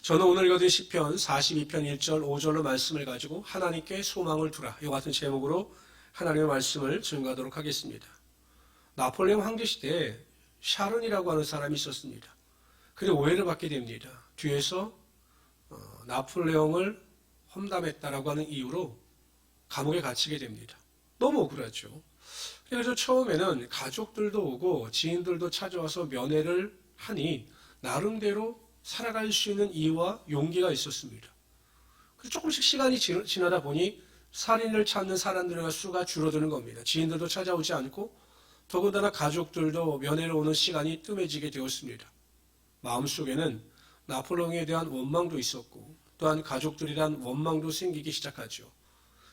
저는 오늘 읽어드린 시편 42편 1절 5절로 말씀을 가지고 하나님께 소망을 두라, 이와 같은 제목으로 하나님의 말씀을 증거하도록 하겠습니다. 나폴레옹 황제 시대에 샤론이라고 하는 사람이 있었습니다. 그런데 오해를 받게 됩니다. 뒤에서 나폴레옹을 험담했다라고 하는 이유로 감옥에 갇히게 됩니다. 너무 억울하죠. 그래서 처음에는 가족들도 오고 지인들도 찾아와서 면회를 하니 나름대로 살아갈 수 있는 이유와 용기가 있었습니다. 그래서 조금씩 시간이 지나다 보니 살인을 찾는 사람들의 수가 줄어드는 겁니다. 지인들도 찾아오지 않고 더군다나 가족들도 면회를 오는 시간이 뜸해지게 되었습니다. 마음속에는 나폴레옹에 대한 원망도 있었고 또한 가족들에 대한 원망도 생기기 시작하죠.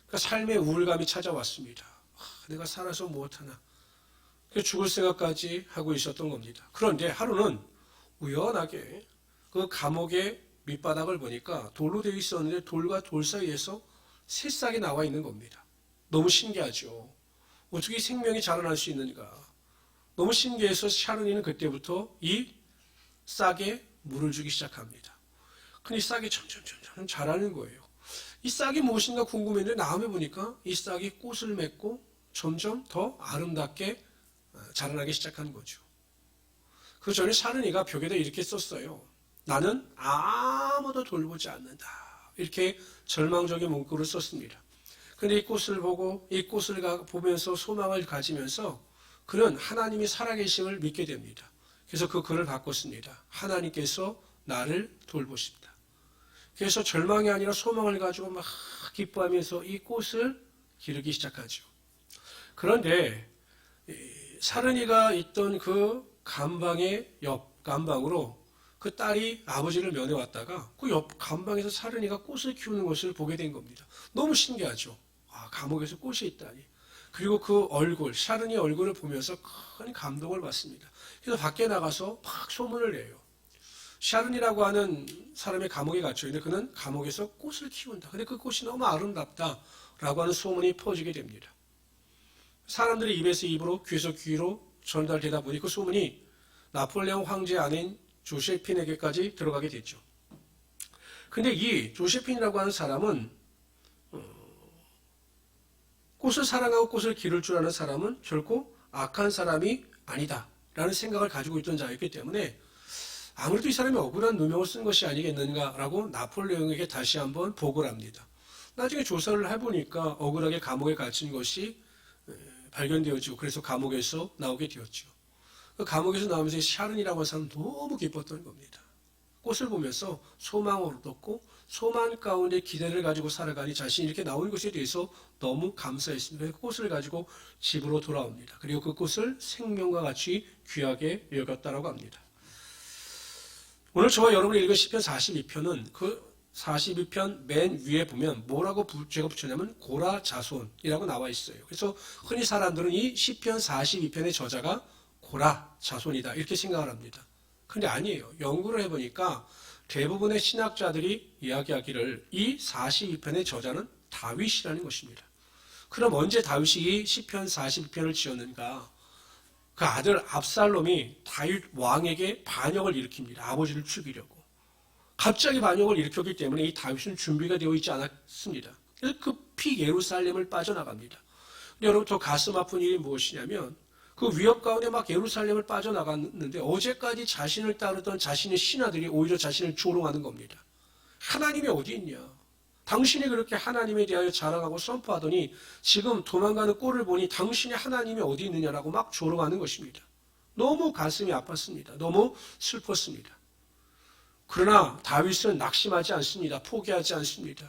그러니까 삶의 우울감이 찾아왔습니다. 내가 살아서 무엇하나. 죽을 생각까지 하고 있었던 겁니다. 그런데 하루는 우연하게 그 감옥의 밑바닥을 보니까 돌로 되어 있었는데 돌과 돌 사이에서 새싹이 나와 있는 겁니다. 너무 신기하죠. 어떻게 생명이 자라날 수 있는가. 너무 신기해서 샤론이는 그때부터 이 싹에 물을 주기 시작합니다. 근데 이 싹이 점점 자라는 거예요. 이 싹이 무엇인가 궁금했는데 다음에 보니까 이 싹이 꽃을 맺고 점점 더 아름답게 자라나기 시작한 거죠. 그 전에 샤론이가 벽에다 이렇게 썼어요. 나는 아무도 돌보지 않는다. 이렇게 절망적인 문구를 썼습니다. 그런데 이 꽃을 보고 이 꽃을 보면서 소망을 가지면서 그는 하나님이 살아계심을 믿게 됩니다. 그래서 그 글을 바꿨습니다. 하나님께서 나를 돌보십니다. 그래서 절망이 아니라 소망을 가지고 막 기뻐하면서 이 꽃을 기르기 시작하죠. 그런데 샤론이가 있던 그 감방의 옆 감방으로 그 딸이 아버지를 면회 왔다가 그 옆 감방에서 샤론이가 꽃을 키우는 것을 보게 된 겁니다. 너무 신기하죠. 감옥에서 꽃이 있다니. 그리고 그 얼굴, 샤론이 얼굴을 보면서 큰 감동을 받습니다. 그래서 밖에 나가서 막 소문을 내요. 샤론이라고 하는 사람의 감옥에 갇혀 있는데 그는 감옥에서 꽃을 키운다. 근데 그 꽃이 너무 아름답다라고 하는 소문이 퍼지게 됩니다. 사람들의 입에서 입으로, 귀에서 귀로 전달되다 보니 그 소문이 나폴레옹 황제 아내인 조세핀에게까지 들어가게 됐죠. 근데 이 조세핀이라고 하는 사람은 꽃을 사랑하고 꽃을 기를 줄 아는 사람은 결코 악한 사람이 아니다라는 생각을 가지고 있던 자였기 때문에 아무래도 이 사람이 억울한 누명을 쓴 것이 아니겠는가라고 나폴레옹에게 다시 한번 보고를 합니다. 나중에 조사를 해보니까 억울하게 감옥에 갇힌 것이 발견되었죠. 그래서 감옥에서 나오게 되었죠. 그 감옥에서 나오면서 샤론이라고 하는 사람은 너무 기뻤던 겁니다. 꽃을 보면서 소망을 얻었고 소망 가운데 기대를 가지고 살아가니 자신이 이렇게 나온 것에 대해서 너무 감사했습니다. 그래서 꽃을 가지고 집으로 돌아옵니다. 그리고 그 꽃을 생명과 같이 귀하게 여겼다라고 합니다. 오늘 저와 여러분이 읽은 시편 42편은 그 42편 맨 위에 보면 뭐라고 제가 붙였냐면 고라 자손이라고 나와 있어요. 그래서 흔히 사람들은 이 시편 42편의 저자가 고라 자손이다 이렇게 생각을 합니다. 근데 아니에요. 연구를 해보니까 대부분의 신학자들이 이야기하기를 이 42편의 저자는 다윗이라는 것입니다. 그럼 언제 다윗이 이 시편 42편을 지었는가? 그 아들 압살롬이 다윗 왕에게 반역을 일으킵니다. 아버지를 죽이려고. 갑자기 반역을 일으켰기 때문에 이 다윗은 준비가 되어 있지 않았습니다. 그래서 급히 예루살렘을 빠져나갑니다. 근데 여러분 더 가슴 아픈 일이 무엇이냐면 그 위협 가운데 막 예루살렘을 빠져나갔는데 어제까지 자신을 따르던 자신의 신하들이 오히려 자신을 조롱하는 겁니다. 하나님이 어디 있냐? 당신이 그렇게 하나님에 대하여 자랑하고 선포하더니 지금 도망가는 꼴을 보니 당신의 하나님이 어디 있느냐라고 막 조롱하는 것입니다. 너무 가슴이 아팠습니다. 너무 슬펐습니다. 그러나 다윗은 낙심하지 않습니다. 포기하지 않습니다.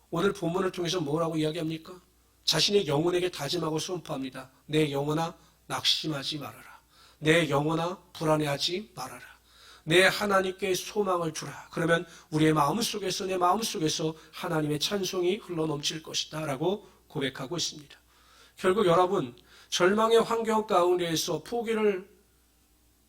오늘 본문을 통해서 뭐라고 이야기합니까? 자신의 영혼에게 다짐하고 선포합니다. 내 영혼아 낙심하지 말아라. 내 영혼아 불안해하지 말아라. 내 하나님께 소망을 두라. 그러면 우리의 마음속에서 내 마음속에서 하나님의 찬송이 흘러넘칠 것이다 라고 고백하고 있습니다. 결국 여러분 절망의 환경 가운데에서 포기를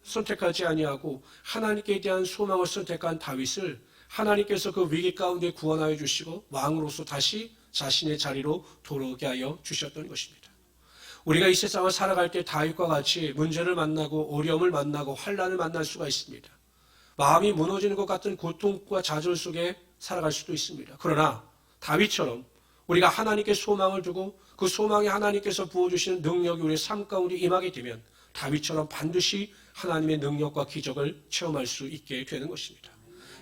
선택하지 아니하고 하나님께 대한 소망을 선택한 다윗을 하나님께서 그 위기 가운데 구원하여 주시고 왕으로서 다시 자신의 자리로 돌아오게 하여 주셨던 것입니다. 우리가 이 세상을 살아갈 때 다윗과 같이 문제를 만나고 어려움을 만나고 환난을 만날 수가 있습니다. 마음이 무너지는 것 같은 고통과 좌절 속에 살아갈 수도 있습니다. 그러나 다윗처럼 우리가 하나님께 소망을 두고 그 소망에 하나님께서 부어주시는 능력이 우리의 삶 가운데 임하게 되면 다윗처럼 반드시 하나님의 능력과 기적을 체험할 수 있게 되는 것입니다.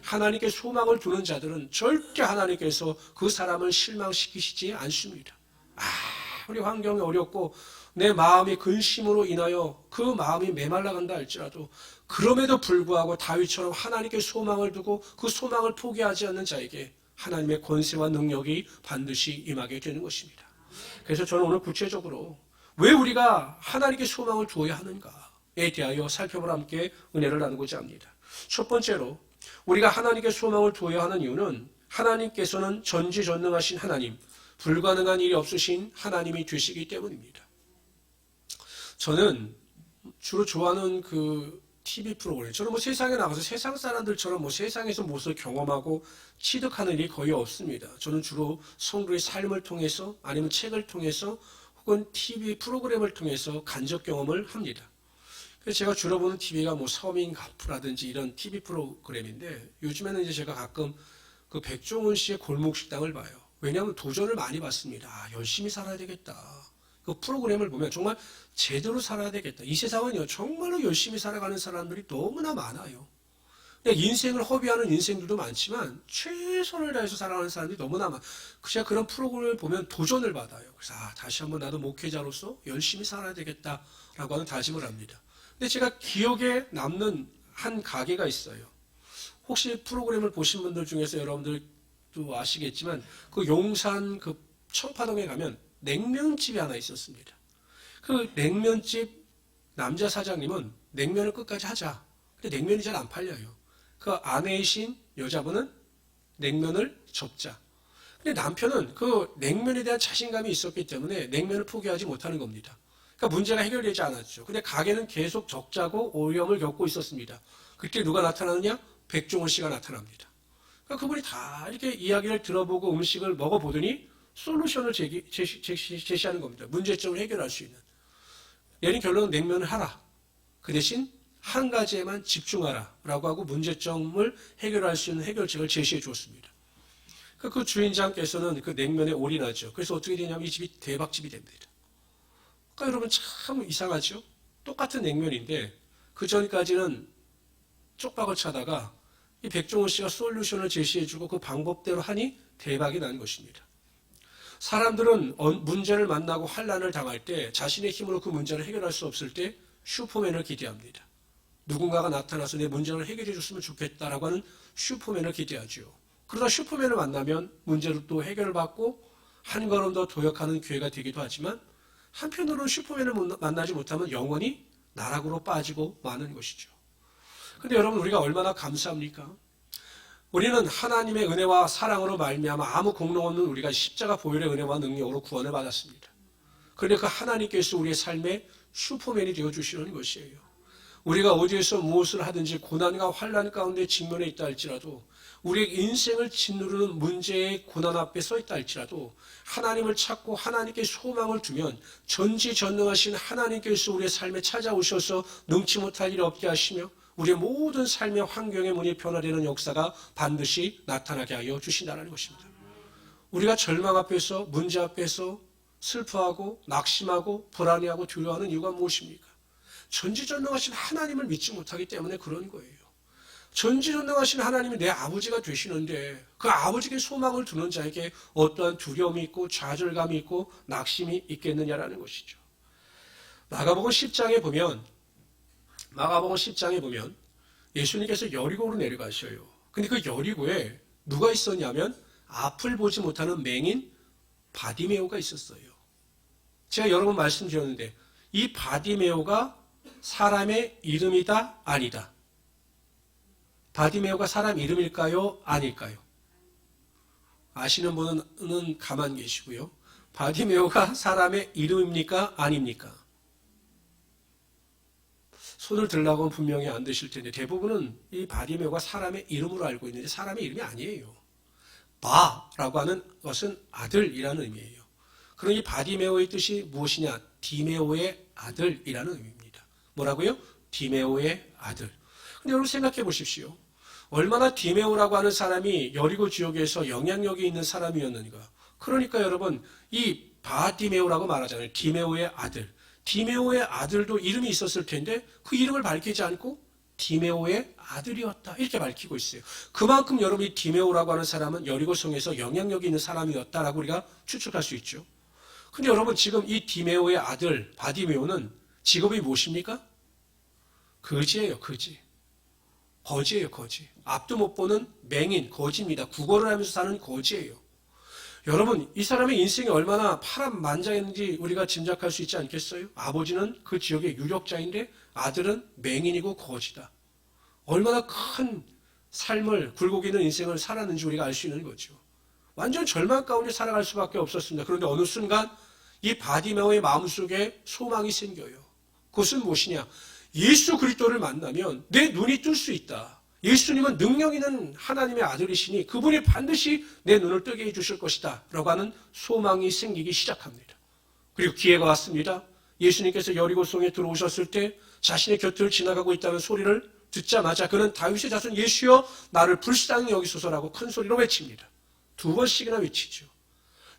하나님께 소망을 두는 자들은 절대 하나님께서 그 사람을 실망시키시지 않습니다. 우리 환경이 어렵고 내 마음이 근심으로 인하여 그 마음이 메말라간다 할지라도 그럼에도 불구하고 다윗처럼 하나님께 소망을 두고 그 소망을 포기하지 않는 자에게 하나님의 권세와 능력이 반드시 임하게 되는 것입니다. 그래서 저는 오늘 구체적으로 왜 우리가 하나님께 소망을 두어야 하는가에 대하여 살펴보라 함께 은혜를 나누고자 합니다. 첫 번째로 우리가 하나님께 소망을 두어야 하는 이유는 하나님께서는 전지전능하신 하나님, 불가능한 일이 없으신 하나님이 되시기 때문입니다. 저는 주로 좋아하는 그 TV 프로그램, 저는 뭐 세상에 나가서 세상 사람들처럼 뭐 세상에서 무엇을 경험하고 취득하는 일이 거의 없습니다. 저는 주로 성도의 삶을 통해서 아니면 책을 통해서 혹은 TV 프로그램을 통해서 간접 경험을 합니다. 그래서 제가 주로 보는 TV가 뭐 서민 가프라든지 이런 TV 프로그램인데 요즘에는 이제 제가 가끔 그 백종원 씨의 골목 식당을 봐요. 왜냐하면 도전을 많이 받습니다. 열심히 살아야 되겠다. 그 프로그램을 보면 정말 제대로 살아야 되겠다. 이 세상은요, 정말로 열심히 살아가는 사람들이 너무나 많아요. 그냥 인생을 허비하는 인생들도 많지만 최선을 다해서 살아가는 사람들이 너무나 많아요. 제가 그런 프로그램을 보면 도전을 받아요. 그래서 다시 한번 나도 목회자로서 열심히 살아야 되겠다라고 하는 다짐을 합니다. 근데 제가 기억에 남는 한 가게가 있어요. 혹시 프로그램을 보신 분들 중에서 여러분들도 아시겠지만 그 용산 그 청파동에 가면 냉면집이 하나 있었습니다. 그 냉면집 남자 사장님은 냉면을 끝까지 하자. 근데 냉면이 잘 안 팔려요. 그 아내이신 여자분은 냉면을 접자. 근데 남편은 그 냉면에 대한 자신감이 있었기 때문에 냉면을 포기하지 못하는 겁니다. 그러니까 문제가 해결되지 않았죠. 근데 가게는 계속 적자고 오염을 겪고 있었습니다. 그때 누가 나타나느냐? 백종원 씨가 나타납니다. 그러니까 그분이 다 이렇게 이야기를 들어보고 음식을 먹어보더니 솔루션을 제시하는 겁니다. 문제점을 해결할 수 있는. 내린 결론은 냉면을 하라. 그 대신 한 가지에만 집중하라. 라고 하고 문제점을 해결할 수 있는 해결책을 제시해 주었습니다. 그 주인장께서는 그 냉면에 올인하죠. 그래서 어떻게 되냐면 이 집이 대박집이 됩니다. 그러니까 여러분 참 이상하죠? 똑같은 냉면인데 그 전까지는 쪽박을 차다가 이 백종원 씨가 솔루션을 제시해주고 그 방법대로 하니 대박이 난 것입니다. 사람들은 문제를 만나고 환난을 당할 때 자신의 힘으로 그 문제를 해결할 수 없을 때 슈퍼맨을 기대합니다. 누군가가 나타나서 내 문제를 해결해 줬으면 좋겠다라고 하는 슈퍼맨을 기대하죠. 그러다 슈퍼맨을 만나면 문제를 또 해결을 받고 한 걸음 더 도약하는 기회가 되기도 하지만 한편으로는 슈퍼맨을 만나지 못하면 영원히 나락으로 빠지고 마는 것이죠. 근데 여러분 우리가 얼마나 감사합니까? 우리는 하나님의 은혜와 사랑으로 말미암아 아무 공로 없는 우리가 십자가 보혈의 은혜와 능력으로 구원을 받았습니다. 그런데 그 하나님께서 우리의 삶에 슈퍼맨이 되어주시는 것이에요. 우리가 어디에서 무엇을 하든지 고난과 환난 가운데 직면해 있다 할지라도 우리의 인생을 짓누르는 문제의 고난 앞에 서 있다 할지라도 하나님을 찾고 하나님께 소망을 두면 전지전능하신 하나님께서 우리의 삶에 찾아오셔서 능치 못할 일이 없게 하시며 우리의 모든 삶의 환경의 문이 변화되는 역사가 반드시 나타나게 하여 주신다는 것입니다. 우리가 절망 앞에서 문제 앞에서 슬퍼하고 낙심하고 불안해하고 두려워하는 이유가 무엇입니까? 전지전능하신 하나님을 믿지 못하기 때문에 그런 거예요. 전지전능하신 하나님이 내 아버지가 되시는데 그 아버지께 소망을 두는 자에게 어떠한 두려움이 있고 좌절감이 있고 낙심이 있겠느냐라는 것이죠. 마가복음 10장에 보면 예수님께서 여리고로 내려가셔요. 근데 그 여리고에 누가 있었냐면 앞을 보지 못하는 맹인 바디메오가 있었어요. 제가 여러 번 말씀드렸는데 이 바디메오가 사람의 이름이다 아니다. 바디메오가 사람 이름일까요 아닐까요? 아시는 분은 가만 계시고요. 바디메오가 사람의 이름입니까 아닙니까? 손을 들라고 하면 분명히 안 드실 텐데 대부분은 이 바디메오가 사람의 이름으로 알고 있는데 사람의 이름이 아니에요. 바라고 하는 것은 아들이라는 의미예요. 그럼 이 바디메오의 뜻이 무엇이냐? 디메오의 아들이라는 의미입니다. 뭐라고요? 디메오의 아들. 근데 여러분 생각해 보십시오. 얼마나 디메오라고 하는 사람이 여리고 지역에서 영향력이 있는 사람이었는가. 그러니까 여러분, 이 바디메오라고 말하잖아요. 디메오의 아들. 디메오의 아들도 이름이 있었을 텐데 그 이름을 밝히지 않고 디메오의 아들이었다. 이렇게 밝히고 있어요. 그만큼 여러분 이 디메오라고 하는 사람은 여리고성에서 영향력이 있는 사람이었다라고 우리가 추측할 수 있죠. 근데 여러분 지금 이 디메오의 아들 바디메오는 직업이 무엇입니까? 거지예요. 거지. 거지예요. 거지. 앞도 못 보는 맹인, 거지입니다. 구걸을 하면서 사는 거지예요. 여러분 이 사람의 인생이 얼마나 파란만장했는지 우리가 짐작할 수 있지 않겠어요? 아버지는 그 지역의 유력자인데 아들은 맹인이고 거지다. 얼마나 큰 삶을 굴곡이는 인생을 살았는지 우리가 알 수 있는 거죠. 완전 절망 가운데 살아갈 수밖에 없었습니다. 그런데 어느 순간 이 바디메오의 마음속에 소망이 생겨요. 그것은 무엇이냐? 예수 그리스도를 만나면 내 눈이 뜰 수 있다. 예수님은 능력 있는 하나님의 아들이시니 그분이 반드시 내 눈을 뜨게 해주실 것이다 라고 하는 소망이 생기기 시작합니다. 그리고 기회가 왔습니다. 예수님께서 여리고성에 들어오셨을 때 자신의 곁을 지나가고 있다는 소리를 듣자마자 그는 다윗의 자손 예수여 나를 불쌍히 여기소서라고 큰 소리로 외칩니다. 2번씩이나 외치죠.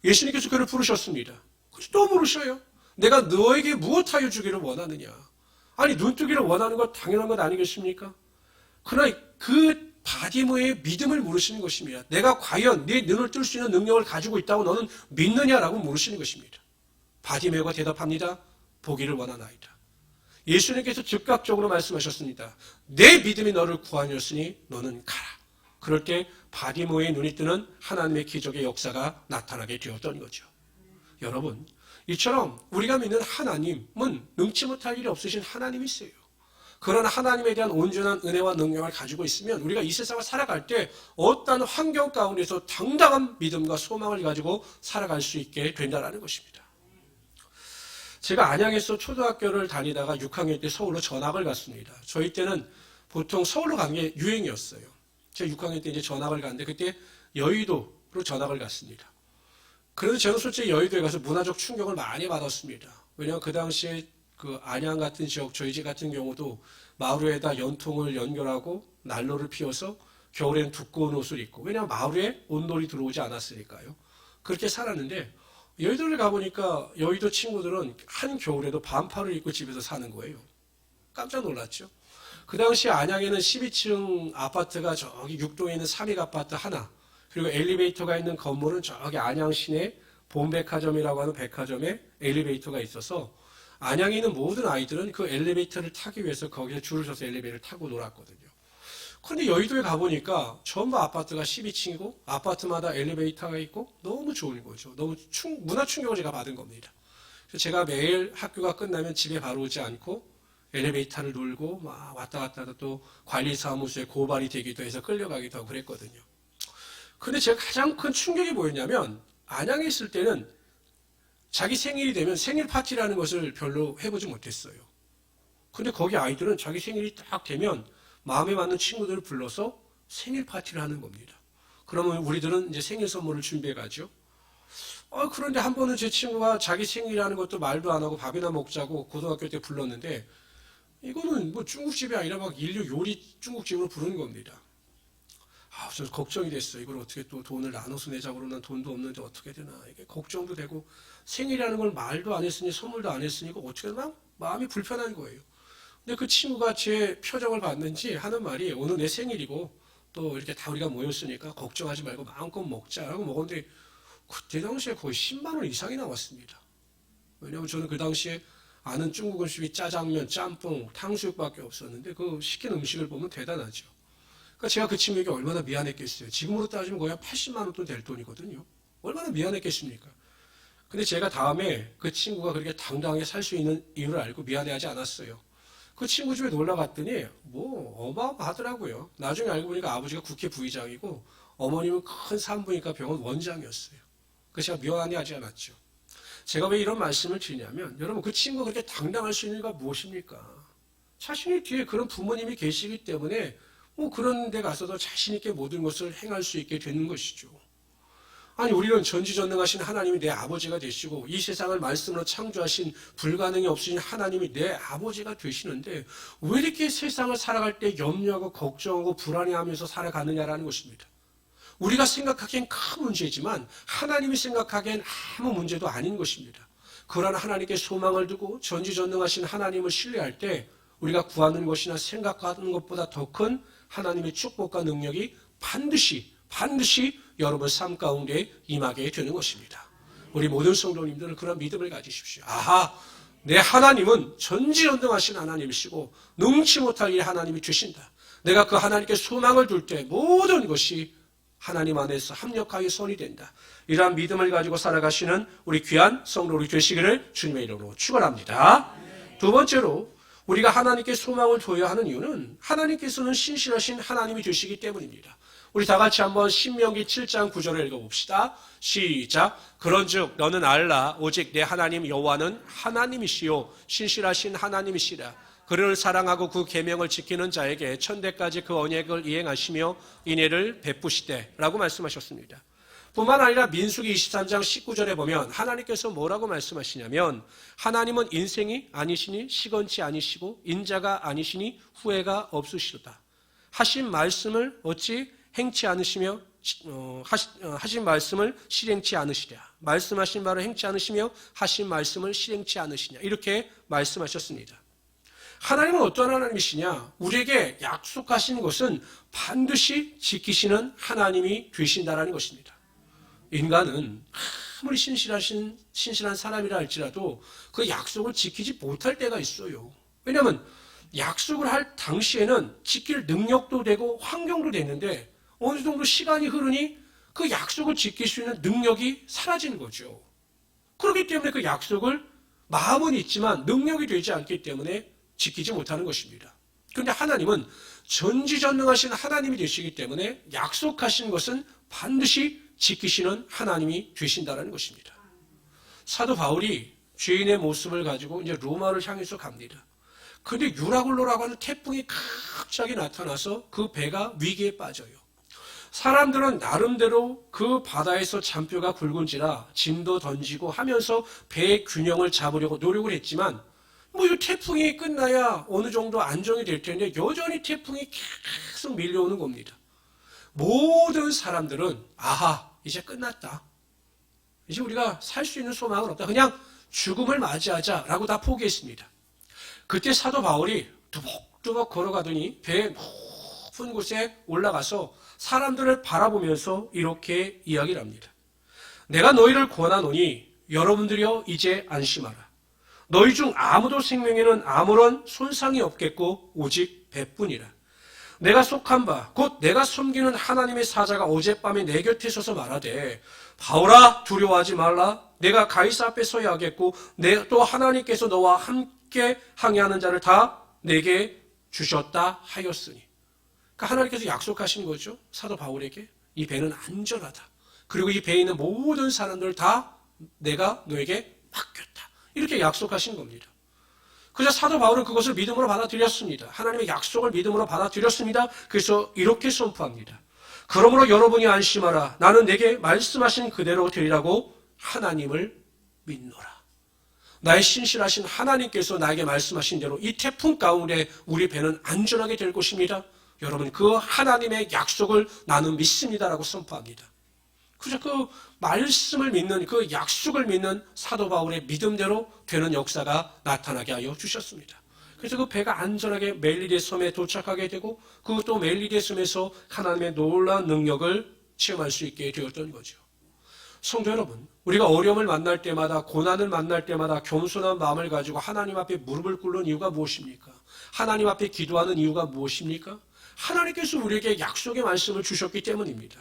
예수님께서 그를 부르셨습니다. 그래서 또 부르셔요. 내가 너에게 무엇하여 주기를 원하느냐. 아니 눈뜨기를 원하는 것 당연한 것 아니겠습니까? 그러나 그 바디메오의 믿음을 물으시는 것입니다. 내가 과연 네 눈을 뜰 수 있는 능력을 가지고 있다고 너는 믿느냐라고 물으시는 것입니다. 바디메오가 대답합니다. 보기를 원하나이다. 예수님께서 즉각적으로 말씀하셨습니다. 내 믿음이 너를 구하였으니 너는 가라. 그럴 때 바디메오의 눈이 뜨는 하나님의 기적의 역사가 나타나게 되었던 거죠. 여러분 이처럼 우리가 믿는 하나님은 능치 못할 일이 없으신 하나님이세요. 그런 하나님에 대한 온전한 은혜와 능력을 가지고 있으면 우리가 이 세상을 살아갈 때 어떤 환경 가운데서 당당한 믿음과 소망을 가지고 살아갈 수 있게 된다는 것입니다. 제가 안양에서 초등학교를 다니다가 6학년 때 서울로 전학을 갔습니다. 저희 때는 보통 서울로 가는 게 유행이었어요. 제가 6학년 때 이제 전학을 갔는데 그때 여의도로 전학을 갔습니다. 그래도 저는 솔직히 여의도에 가서 문화적 충격을 많이 받았습니다. 왜냐하면 그 당시에 그 안양 같은 지역, 저희 집 같은 경우도 마루에다 연통을 연결하고 난로를 피워서 겨울에는 두꺼운 옷을 입고, 왜냐하면 마루에 온돌이 들어오지 않았으니까요. 그렇게 살았는데 여의도를 가보니까 여의도 친구들은 한겨울에도 반팔을 입고 집에서 사는 거예요. 깜짝 놀랐죠. 그 당시 안양에는 12층 아파트가 저기 6동에 있는 삼익 아파트 하나, 그리고 엘리베이터가 있는 건물은 저기 안양 시내 본백화점이라고 하는 백화점에 엘리베이터가 있어서 안양에 있는 모든 아이들은 그 엘리베이터를 타기 위해서 거기에 줄을 서서 엘리베이터를 타고 놀았거든요. 그런데 여의도에 가보니까 전부 아파트가 12층이고 아파트마다 엘리베이터가 있고 너무 좋은 거죠. 너무 문화 충격을 제가 받은 겁니다. 그래서 제가 매일 학교가 끝나면 집에 바로 오지 않고 엘리베이터를 놀고 막 왔다 갔다 하다 또 관리사무소에 고발이 되기도 해서 끌려가기도 하고 그랬거든요. 근데 제가 가장 큰 충격이 뭐였냐면 안양에 있을 때는 자기 생일이 되면 생일 파티라는 것을 별로 해보지 못했어요. 근데 거기 아이들은 자기 생일이 딱 되면 마음에 맞는 친구들을 불러서 생일 파티를 하는 겁니다. 그러면 우리들은 이제 생일 선물을 준비해 가죠. 그런데 한 번은 제 친구가 자기 생일이라는 것도 말도 안 하고 밥이나 먹자고 고등학교 때 불렀는데 이거는 뭐 중국집이 아니라 막 인류 요리 중국집으로 부르는 겁니다. 저 걱정이 됐어요. 이걸 어떻게 또 돈을 나눠서 내자고 그러나 돈도 없는데 어떻게 되나. 이게 걱정도 되고 생일이라는 걸 말도 안 했으니 선물도 안 했으니까 어떻게 막 마음이 불편한 거예요. 근데 그 친구가 제 표정을 봤는지 하는 말이 오늘 내 생일이고 또 이렇게 다 우리가 모였으니까 걱정하지 말고 마음껏 먹자라고 먹었는데 그때 당시에 거의 10만 원 이상이 나왔습니다. 왜냐하면 저는 그 당시에 아는 중국 음식이 짜장면, 짬뽕, 탕수육밖에 없었는데 그 시킨 음식을 보면 대단하죠. 그러니까 제가 그 친구에게 얼마나 미안했겠어요. 지금으로 따지면 거의 한 80만 원 돈 될 돈이거든요. 얼마나 미안했겠습니까? 근데 제가 다음에 그 친구가 그렇게 당당하게 살 수 있는 이유를 알고 미안해하지 않았어요. 그 친구 집에 놀러 갔더니 뭐 어마어마하더라고요. 나중에 알고 보니까 아버지가 국회 부의장이고 어머님은 큰 산부인과 병원 원장이었어요. 그래서 제가 미안해하지 않았죠. 제가 왜 이런 말씀을 드리냐면 여러분 그 친구가 그렇게 당당할 수 있는 이유가 무엇입니까? 자신의 뒤에 그런 부모님이 계시기 때문에 뭐 그런 데 가서도 자신 있게 모든 것을 행할 수 있게 되는 것이죠. 아니 우리는 전지전능하신 하나님이 내 아버지가 되시고 이 세상을 말씀으로 창조하신 불가능이 없으신 하나님이 내 아버지가 되시는데 왜 이렇게 세상을 살아갈 때 염려하고 걱정하고 불안해하면서 살아가느냐라는 것입니다. 우리가 생각하기엔 큰 문제지만 하나님이 생각하기엔 아무 문제도 아닌 것입니다. 그러한 하나님께 소망을 두고 전지전능하신 하나님을 신뢰할 때 우리가 구하는 것이나 생각하는 것보다 더 큰 하나님의 축복과 능력이 반드시 여러분 삶 가운데 임하게 되는 것입니다. 우리 모든 성도님들은 그런 믿음을 가지십시오. 아하, 내 하나님은 전지전능하신 하나님이시고 능치 못할 일 하나님이 주신다. 내가 그 하나님께 소망을 둘 때 모든 것이 하나님 안에서 합력하여 선이 된다. 이러한 믿음을 가지고 살아가시는 우리 귀한 성도들이 되시기를 주님의 이름으로 축원합니다. 두 번째로 우리가 하나님께 소망을 둬야 하는 이유는 하나님께서는 신실하신 하나님이 되시기 때문입니다. 우리 다 같이 한번 신명기 7장 9절을 읽어봅시다. 시작. 그런즉 너는 알라 오직 내 하나님 여호와는 하나님이시요 신실하신 하나님이시라. 그를 사랑하고 그 계명을 지키는 자에게 천대까지 그 언약을 이행하시며 인애를 베푸시되 라고 말씀하셨습니다. 뿐만 아니라 민수기 23장 19절에 보면 하나님께서 뭐라고 말씀하시냐면 하나님은 인생이 아니시니 시건치 아니시고 인자가 아니시니 후회가 없으시도다. 하신 말씀을 어찌 행치 않으시며 하신 말씀을 실행치 않으시랴. 말씀하신 바를 행치 않으시며 하신 말씀을 실행치 않으시냐. 이렇게 말씀하셨습니다. 하나님은 어떤 하나님이시냐? 우리에게 약속하신 것은 반드시 지키시는 하나님이 되신다라는 것입니다. 인간은 아무리 신실한 사람이라 할지라도 그 약속을 지키지 못할 때가 있어요. 왜냐하면 약속을 할 당시에는 지킬 능력도 되고 환경도 됐는데 어느 정도 시간이 흐르니 그 약속을 지킬 수 있는 능력이 사라지는 거죠. 그렇기 때문에 그 약속을 마음은 있지만 능력이 되지 않기 때문에 지키지 못하는 것입니다. 그런데 하나님은 전지전능하신 하나님이 되시기 때문에 약속하신 것은 반드시 지키시는 하나님이 되신다는 것입니다. 사도 바울이 죄인의 모습을 가지고 이제 로마를 향해서 갑니다. 그런데 유라굴로라고 하는 태풍이 갑자기 나타나서 그 배가 위기에 빠져요. 사람들은 나름대로 그 바다에서 잔뼈가 굵은지라 짐도 던지고 하면서 배의 균형을 잡으려고 노력을 했지만 이 태풍이 끝나야 어느 정도 안정이 될 텐데 여전히 태풍이 계속 밀려오는 겁니다. 모든 사람들은 아하 이제 끝났다. 이제 우리가 살 수 있는 소망은 없다. 그냥 죽음을 맞이하자라고 다 포기했습니다. 그때 사도 바울이 두벅두벅 걸어가더니 배의 높은 곳에 올라가서 사람들을 바라보면서 이렇게 이야기를 합니다. 내가 너희를 권하노니 여러분들이여 이제 안심하라. 너희 중 아무도 생명에는 아무런 손상이 없겠고 오직 배뿐이라. 내가 속한 바 곧 내가 섬기는 하나님의 사자가 어젯밤에 내 곁에 서서 말하되 바울아 두려워하지 말라. 내가 가이사 앞에 서야 하겠고 또 하나님께서 너와 함께 항해하는 자를 다 내게 주셨다 하였으니. 그러니까 하나님께서 약속하신 거죠. 사도 바울에게 이 배는 안전하다. 그리고 이 배에 있는 모든 사람들 다 내가 너에게 맡겼다. 이렇게 약속하신 겁니다. 그래서 사도 바울은 그것을 믿음으로 받아들였습니다. 하나님의 약속을 믿음으로 받아들였습니다. 그래서 이렇게 선포합니다. 그러므로 여러분이 안심하라. 나는 내게 말씀하신 그대로 되리라고 하나님을 믿노라. 나의 신실하신 하나님께서 나에게 말씀하신 대로 이 태풍 가운데 우리 배는 안전하게 될 것입니다. 여러분 그 하나님의 약속을 나는 믿습니다라고 선포합니다. 그래서 그 말씀을 믿는 그 약속을 믿는 사도 바울의 믿음대로 되는 역사가 나타나게 하여 주셨습니다. 그래서 그 배가 안전하게 멜리데 섬에 도착하게 되고 그것도 멜리데 섬에서 하나님의 놀라운 능력을 체험할 수 있게 되었던 거죠. 성도 여러분, 우리가 어려움을 만날 때마다 고난을 만날 때마다 겸손한 마음을 가지고 하나님 앞에 무릎을 꿇는 이유가 무엇입니까? 하나님 앞에 기도하는 이유가 무엇입니까? 하나님께서 우리에게 약속의 말씀을 주셨기 때문입니다.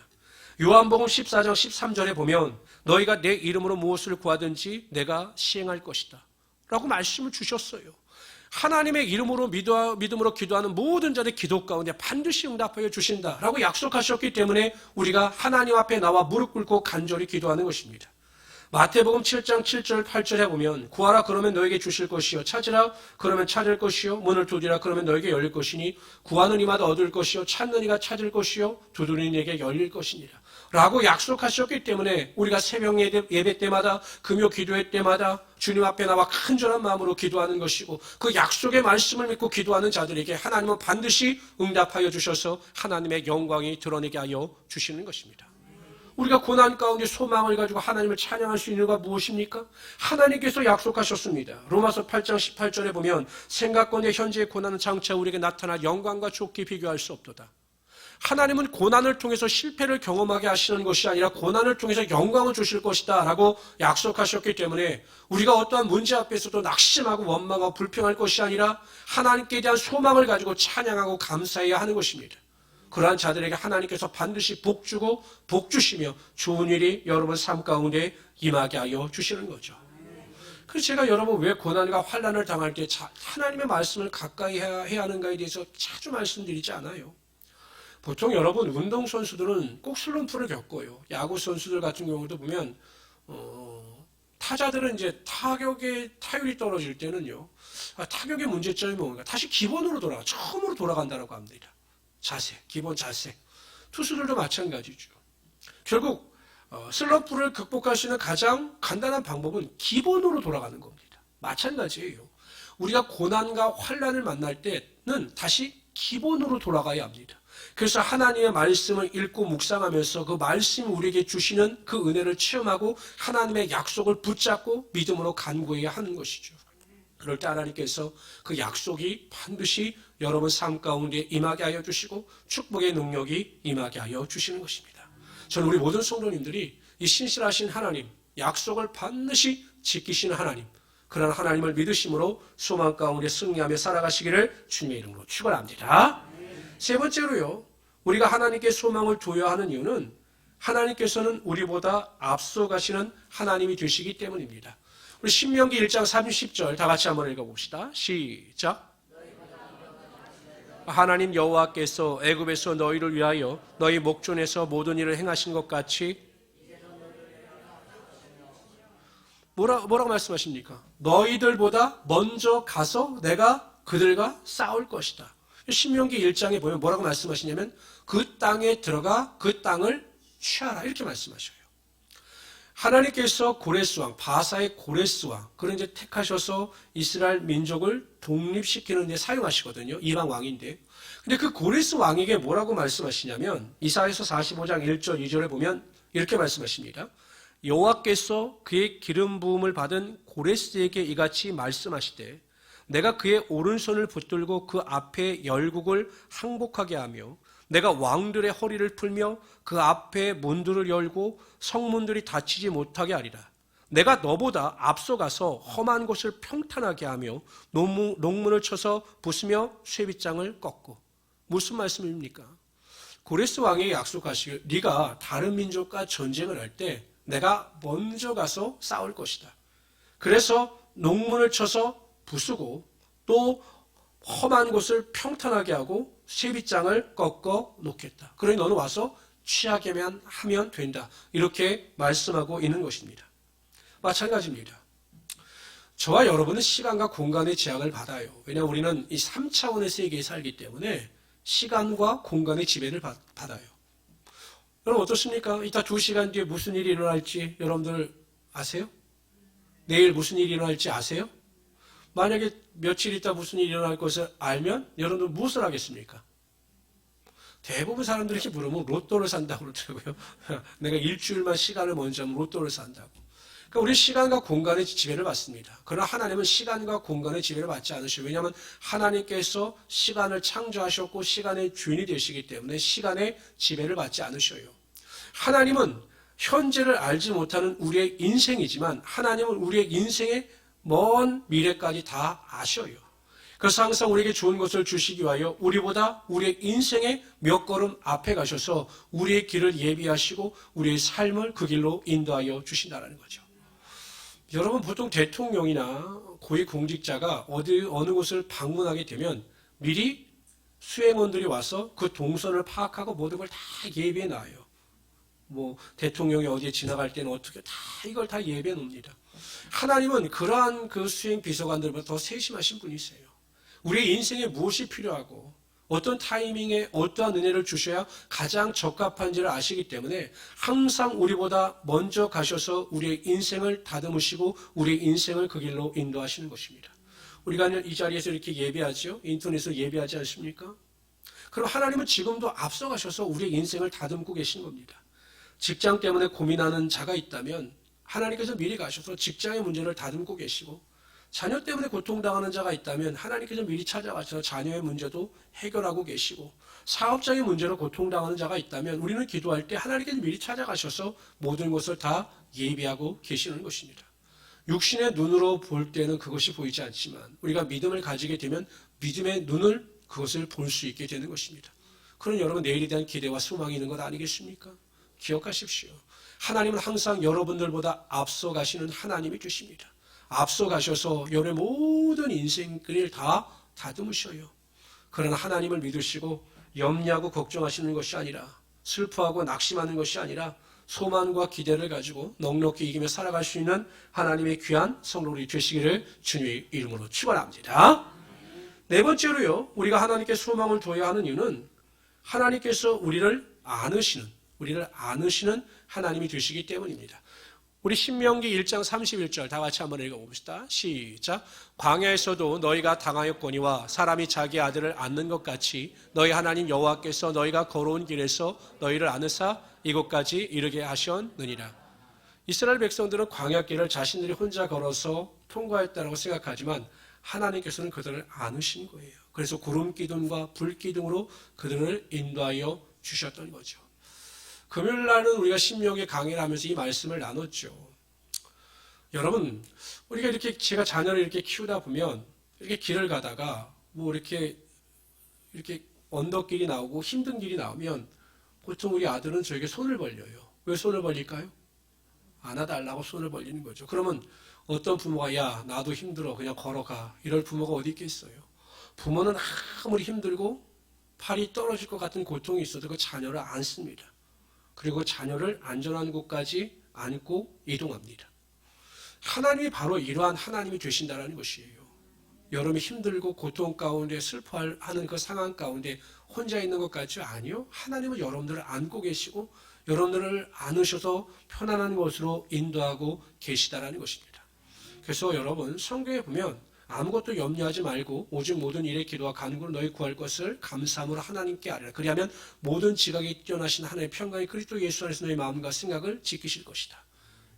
요한복음 14장 13절에 보면 너희가 내 이름으로 무엇을 구하든지 내가 시행할 것이다 라고 말씀을 주셨어요. 하나님의 이름으로 믿음으로 기도하는 모든 자의 기도 가운데 반드시 응답하여 주신다 라고 약속하셨기 때문에 우리가 하나님 앞에 나와 무릎 꿇고 간절히 기도하는 것입니다. 마태복음 7장 7절 8절에 보면 구하라 그러면 너에게 주실 것이요 찾으라 그러면 찾을 것이요 문을 두드리라 그러면 너에게 열릴 것이니 구하는 이마다 얻을 것이요 찾는 이가 찾을 것이요 두드리는 이에게 열릴 것이니라 라고 약속하셨기 때문에 우리가 새벽 예배 때마다 금요 기도회 때마다 주님 앞에 나와 간절한 마음으로 기도하는 것이고 그 약속의 말씀을 믿고 기도하는 자들에게 하나님은 반드시 응답하여 주셔서 하나님의 영광이 드러내게 하여 주시는 것입니다. 우리가 고난 가운데 소망을 가지고 하나님을 찬양할 수 있는 이유가 무엇입니까? 하나님께서 약속하셨습니다. 로마서 8장 18절에 보면 생각건대 현재의 고난은 장차 우리에게 나타날 영광과 좋게 비교할 수 없도다. 하나님은 고난을 통해서 실패를 경험하게 하시는 것이 아니라 고난을 통해서 영광을 주실 것이다 라고 약속하셨기 때문에 우리가 어떠한 문제 앞에서도 낙심하고 원망하고 불평할 것이 아니라 하나님께 대한 소망을 가지고 찬양하고 감사해야 하는 것입니다. 그러한 자들에게 하나님께서 반드시 복 주고 복 주시며 좋은 일이 여러분 삶 가운데 임하게 하여 주시는 거죠. 그래서 제가 여러분 왜 고난과 환난을 당할 때 하나님의 말씀을 가까이 해야 하는가에 대해서 자주 말씀드리지 않아요. 보통 여러분 운동선수들은 꼭 슬럼프를 겪어요. 야구선수들 같은 경우도 보면 타자들은 이제 타율이 떨어질 때는요. 타격의 문제점이 뭔가 다시 기본으로 처음으로 돌아간다고 합니다. 자세, 기본 자세. 투수들도 마찬가지죠. 결국 슬럼프를 극복할 수 있는 가장 간단한 방법은 기본으로 돌아가는 겁니다. 마찬가지예요. 우리가 고난과 환난을 만날 때는 다시 기본으로 돌아가야 합니다. 그래서 하나님의 말씀을 읽고 묵상하면서 그 말씀이 우리에게 주시는 그 은혜를 체험하고 하나님의 약속을 붙잡고 믿음으로 간구해야 하는 것이죠. 그럴 때 하나님께서 그 약속이 반드시 여러분 삶 가운데 임하게 하여 주시고 축복의 능력이 임하게 하여 주시는 것입니다. 저는 우리 모든 성도님들이 이 신실하신 하나님, 약속을 반드시 지키시는 하나님, 그런 하나님을 믿으심으로 소망 가운데 승리하며 살아가시기를 주님의 이름으로 축원합니다. 세 번째로요, 우리가 하나님께 소망을 둬야 하는 이유는 하나님께서는 우리보다 앞서가시는 하나님이 되시기 때문입니다. 우리 신명기 1장 30절 다 같이 한번 읽어봅시다. 시작. 하나님 여호와께서 애굽에서 너희를 위하여 너희 목전에서 모든 일을 행하신 것 같이 뭐라고 말씀하십니까? 너희들보다 먼저 가서 내가 그들과 싸울 것이다. 신명기 1장에 보면 뭐라고 말씀하시냐면 그 땅에 들어가 그 땅을 취하라 이렇게 말씀하셔요. 하나님께서 고레스왕, 바사의 고레스왕, 그런 이제 택하셔서 이스라엘 민족을 독립시키는 데 사용하시거든요. 이방 왕인데. 근데 그 고레스 왕에게 뭐라고 말씀하시냐면 이사야서 45장 1절 2절에 보면 이렇게 말씀하십니다. 여호와께서 그의 기름 부음을 받은 고레스에게 이같이 말씀하시되 내가 그의 오른손을 붙들고 그 앞에 열국을 항복하게 하며 내가 왕들의 허리를 풀며 그 앞에 문들을 열고 성문들이 닫히지 못하게 하리라. 내가 너보다 앞서가서 험한 곳을 평탄하게 하며 농문을 쳐서 부수며 쇠빗장을 꺾고. 무슨 말씀입니까? 고레스 왕에게 약속하시길 네가 다른 민족과 전쟁을 할 때 내가 먼저 가서 싸울 것이다. 그래서 농문을 쳐서 부수고 또 험한 곳을 평탄하게 하고 쇠빗장을 꺾어 놓겠다. 그러니 너는 와서 취하게만 하면 된다. 이렇게 말씀하고 있는 것입니다. 마찬가지입니다. 저와 여러분은 시간과 공간의 제약을 받아요. 왜냐하면 우리는 이 3차원의 세계에 살기 때문에 시간과 공간의 지배를 받아요. 여러분 어떻습니까? 이따 2시간 뒤에 무슨 일이 일어날지 여러분들 아세요? 내일 무슨 일이 일어날지 아세요? 만약에 며칠 있다 무슨 일이 일어날 것을 알면 여러분들 무엇을 하겠습니까? 대부분 사람들이 이렇게 물으면 로또를 산다고 그러더라고요. 내가 일주일만 시간을 먼저 하면 로또를 산다고. 그러니까 우리 시간과 공간의 지배를 받습니다. 그러나 하나님은 시간과 공간의 지배를 받지 않으셔요. 왜냐하면 하나님께서 시간을 창조하셨고 시간의 주인이 되시기 때문에 시간의 지배를 받지 않으셔요. 하나님은 현재를 알지 못하는 우리의 인생이지만 하나님은 우리의 인생의 먼 미래까지 다 아셔요. 그래서 항상 우리에게 좋은 것을 주시기 위하여 우리보다 우리의 인생의 몇 걸음 앞에 가셔서 우리의 길을 예비하시고 우리의 삶을 그 길로 인도하여 주신다는 거죠. 여러분 보통 대통령이나 고위공직자가 어느 곳을 방문하게 되면 미리 수행원들이 와서 그 동선을 파악하고 모든 걸 다 예비해 놔요. 뭐 대통령이 어디에 지나갈 때는 어떻게 다 이걸 다 예배해 놓습니다. 하나님은 그러한 그 수행 비서관들보다 더 세심하신 분이세요. 우리의 인생에 무엇이 필요하고 어떤 타이밍에 어떠한 은혜를 주셔야 가장 적합한지를 아시기 때문에 항상 우리보다 먼저 가셔서 우리의 인생을 다듬으시고 우리의 인생을 그 길로 인도하시는 것입니다. 우리가 이 자리에서 이렇게 예배하죠. 인터넷으로 예배하지 않습니까? 그럼 하나님은 지금도 앞서가셔서 우리의 인생을 다듬고 계신 겁니다. 직장 때문에 고민하는 자가 있다면 하나님께서 미리 가셔서 직장의 문제를 다듬고 계시고, 자녀 때문에 고통당하는 자가 있다면 하나님께서 미리 찾아가셔서 자녀의 문제도 해결하고 계시고, 사업장의 문제로 고통당하는 자가 있다면 우리는 기도할 때 하나님께서 미리 찾아가셔서 모든 것을 다 예비하고 계시는 것입니다. 육신의 눈으로 볼 때는 그것이 보이지 않지만 우리가 믿음을 가지게 되면 믿음의 눈을 그것을 볼 수 있게 되는 것입니다. 그런 여러분 내일에 대한 기대와 소망이 있는 것 아니겠습니까? 기억하십시오. 하나님은 항상 여러분들보다 앞서 가시는 하나님이 계십니다. 앞서 가셔서 여러분의 모든 인생을 다 다듬으셔요. 그러나 하나님을 믿으시고 염려하고 걱정하시는 것이 아니라, 슬퍼하고 낙심하는 것이 아니라 소망과 기대를 가지고 넉넉히 이기며 살아갈 수 있는 하나님의 귀한 성도들이 되시기를 주님의 이름으로 축원합니다. 네 번째로요, 우리가 하나님께 소망을 둬야 하는 이유는 하나님께서 우리를 안으시는 하나님이 되시기 때문입니다. 우리 신명기 1장 31절 다 같이 한번 읽어봅시다. 시작. 광야에서도 너희가 당하였거니와 사람이 자기 아들을 안는 것 같이 너희 하나님 여호와께서 너희가 걸어온 길에서 너희를 안으사 이곳까지 이르게 하셨느니라. 이스라엘 백성들은 광야길을 자신들이 혼자 걸어서 통과했다고 생각하지만 하나님께서는 그들을 안으신 거예요. 그래서 구름 기둥과 불 기둥으로 그들을 인도하여 주셨던 거죠. 금요일 날은 우리가 신명기 강의를 하면서 이 말씀을 나눴죠. 여러분, 우리가 이렇게 제가 자녀를 이렇게 키우다 보면 이렇게 길을 가다가 뭐 이렇게 언덕길이 나오고 힘든 길이 나오면 보통 우리 아들은 저에게 손을 벌려요. 왜 손을 벌릴까요? 안아달라고 손을 벌리는 거죠. 그러면 어떤 부모가 야 나도 힘들어 그냥 걸어가 이럴 부모가 어디 있겠어요. 부모는 아무리 힘들고 팔이 떨어질 것 같은 고통이 있어도 그 자녀를 안습니다. 그리고 자녀를 안전한 곳까지 안고 이동합니다. 하나님이 바로 이러한 하나님이 되신다는 것이에요. 여러분이 힘들고 고통 가운데 슬퍼하는 그 상황 가운데 혼자 있는 것 같죠? 아니요. 하나님은 여러분들을 안고 계시고 여러분들을 안으셔서 편안한 곳으로 인도하고 계시다라는 것입니다. 그래서 여러분 성경에 보면 아무것도 염려하지 말고 오직 모든 일에 기도와 간구로 너희 구할 것을 감사함으로 하나님께 아뢰라. 그리하면 모든 지각에 뛰어나신 하나님의 평강이 그리스도 예수 안에서 너희 마음과 생각을 지키실 것이다.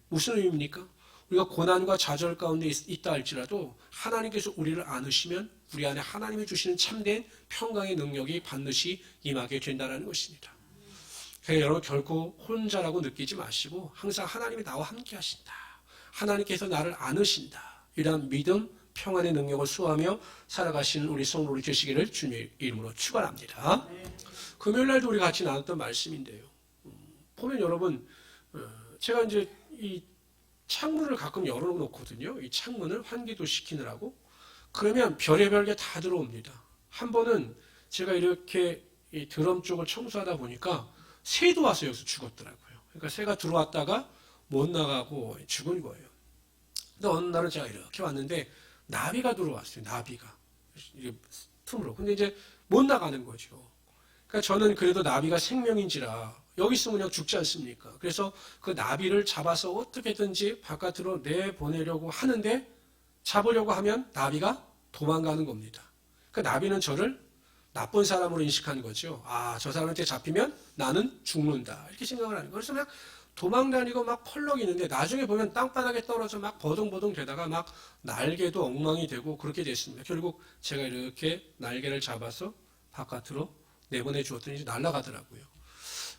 무슨 의미입니까? 우리가 고난과 좌절 가운데 있다 할지라도 하나님께서 우리를 안으시면 우리 안에 하나님이 주시는 참된 평강의 능력이 반드시 임하게 된다는 것입니다. 그래서 여러분 결코 혼자라고 느끼지 마시고 항상 하나님이 나와 함께 하신다. 하나님께서 나를 안으신다. 이런 믿음, 평안의 능력을 수호하며 살아가시는 우리 성도들이 되시기를 주님의 이름으로 축원합니다. 금요일 날도 우리 같이 나눴던 말씀인데요. 보면 여러분 제가 이제 이 창문을 가끔 열어놓거든요. 이 창문을 환기도 시키느라고. 그러면 별의별 게 다 들어옵니다. 한 번은 제가 이렇게 이 드럼 쪽을 청소하다 보니까 새도 와서 여기서 죽었더라고요. 그러니까 새가 들어왔다가 못 나가고 죽은 거예요. 근데 어느 날은 제가 이렇게 왔는데 나비가 들어왔어요. 나비가. 틈으로. 근데 이제 못 나가는 거죠. 그러니까 저는 그래도 나비가 생명인지라 여기 있으면 그냥 죽지 않습니까? 그래서 그 나비를 잡아서 어떻게든지 바깥으로 내보내려고 하는데 잡으려고 하면 나비가 도망가는 겁니다. 그 나비는 저를 나쁜 사람으로 인식하는 거죠. 아, 저 사람한테 잡히면 나는 죽는다. 이렇게 생각을 하는 거예요. 그래서 그냥 도망다니고 막 펄럭이는데 나중에 보면 땅바닥에 떨어져 막 버둥버둥 되다가 막 날개도 엉망이 되고 그렇게 됐습니다. 결국 제가 이렇게 날개를 잡아서 바깥으로 내보내 주었더니 이제 날아가더라고요.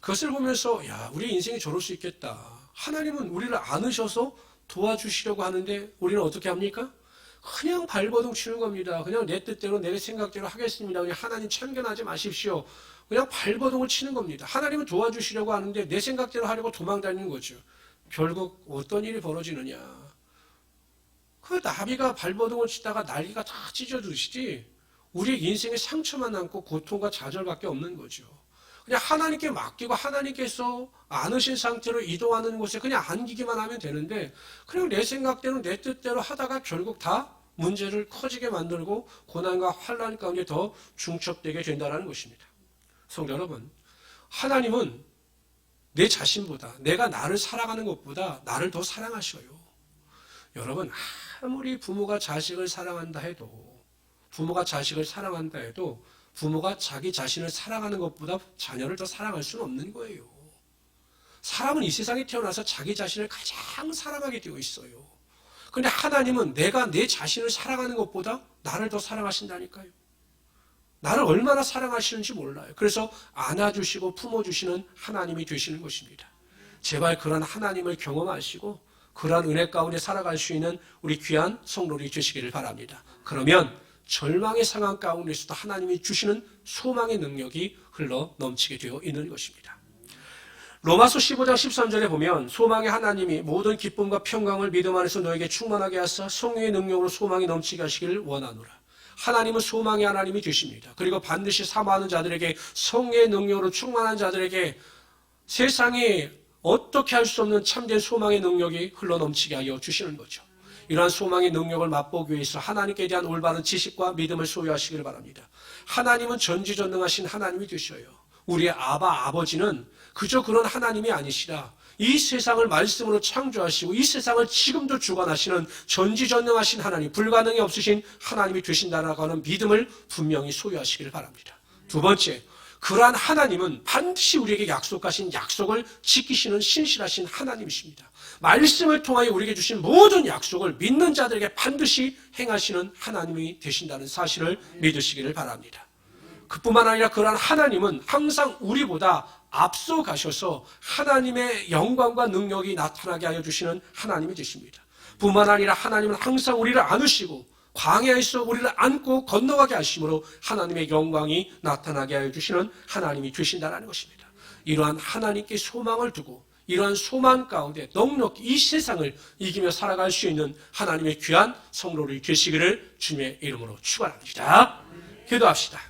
그것을 보면서 야, 우리 인생이 저럴 수 있겠다. 하나님은 우리를 안으셔서 도와주시려고 하는데 우리는 어떻게 합니까? 그냥 발버둥 치는 겁니다. 그냥 내 뜻대로 내 생각대로 하겠습니다. 그냥 하나님 참견하지 마십시오. 그냥 발버둥을 치는 겁니다. 하나님은 도와주시려고 하는데 내 생각대로 하려고 도망다니는 거죠. 결국 어떤 일이 벌어지느냐. 그 나비가 발버둥을 치다가 날개가 다 찢어지듯이 우리의 인생에 상처만 남고 고통과 좌절밖에 없는 거죠. 그냥 하나님께 맡기고 하나님께서 안으신 상태로 이동하는 곳에 그냥 안기기만 하면 되는데 그냥 내 생각대로 내 뜻대로 하다가 결국 다 문제를 커지게 만들고 고난과 환난 가운데 더 중첩되게 된다는 것입니다. 성도 여러분, 하나님은 내 자신보다 내가 나를 사랑하는 것보다 나를 더 사랑하셔요. 여러분, 아무리 부모가 자식을 사랑한다 해도 부모가 자기 자신을 사랑하는 것보다 자녀를 더 사랑할 수는 없는 거예요. 사람은 이 세상에 태어나서 자기 자신을 가장 사랑하게 되어 있어요. 그런데 하나님은 내가 내 자신을 사랑하는 것보다 나를 더 사랑하신다니까요. 나를 얼마나 사랑하시는지 몰라요. 그래서 안아주시고 품어주시는 하나님이 되시는 것입니다. 제발 그런 하나님을 경험하시고 그러한 은혜 가운데 살아갈 수 있는 우리 귀한 성도들이 되시기를 바랍니다. 그러면 절망의 상황 가운데서도 하나님이 주시는 소망의 능력이 흘러 넘치게 되어 있는 것입니다. 로마서 15장 13절에 보면 소망의 하나님이 모든 기쁨과 평강을 믿음 안에서 너에게 충만하게 하사 성령의 능력으로 소망이 넘치게 하시기를 원하노라. 하나님은 소망의 하나님이 되십니다. 그리고 반드시 사모하는 자들에게 성령의 능력으로 충만한 자들에게 세상이 어떻게 할 수 없는 참된 소망의 능력이 흘러넘치게 하여 주시는 거죠. 이러한 소망의 능력을 맛보기 위해서 하나님께 대한 올바른 지식과 믿음을 소유하시길 바랍니다. 하나님은 전지전능하신 하나님이 되셔요. 우리의 아버지는 그저 그런 하나님이 아니시라 이 세상을 말씀으로 창조하시고 이 세상을 지금도 주관하시는 전지전능하신 하나님, 불가능이 없으신 하나님이 되신다라고 하는 믿음을 분명히 소유하시길 바랍니다. 두 번째, 그러한 하나님은 반드시 우리에게 약속하신 약속을 지키시는 신실하신 하나님이십니다. 말씀을 통하여 우리에게 주신 모든 약속을 믿는 자들에게 반드시 행하시는 하나님이 되신다는 사실을 믿으시기를 바랍니다. 그뿐만 아니라 그러한 하나님은 항상 우리보다 앞서 가셔서 하나님의 영광과 능력이 나타나게 하여 주시는 하나님이 되십니다. 뿐만 아니라 하나님은 항상 우리를 안으시고 광야에서 우리를 안고 건너가게 하심으로 하나님의 영광이 나타나게 하여 주시는 하나님이 되신다는 것입니다. 이러한 하나님께 소망을 두고 이러한 소망 가운데 넉넉히 이 세상을 이기며 살아갈 수 있는 하나님의 귀한 성도들이 되시기를 주님의 이름으로 축원합니다. 기도합시다.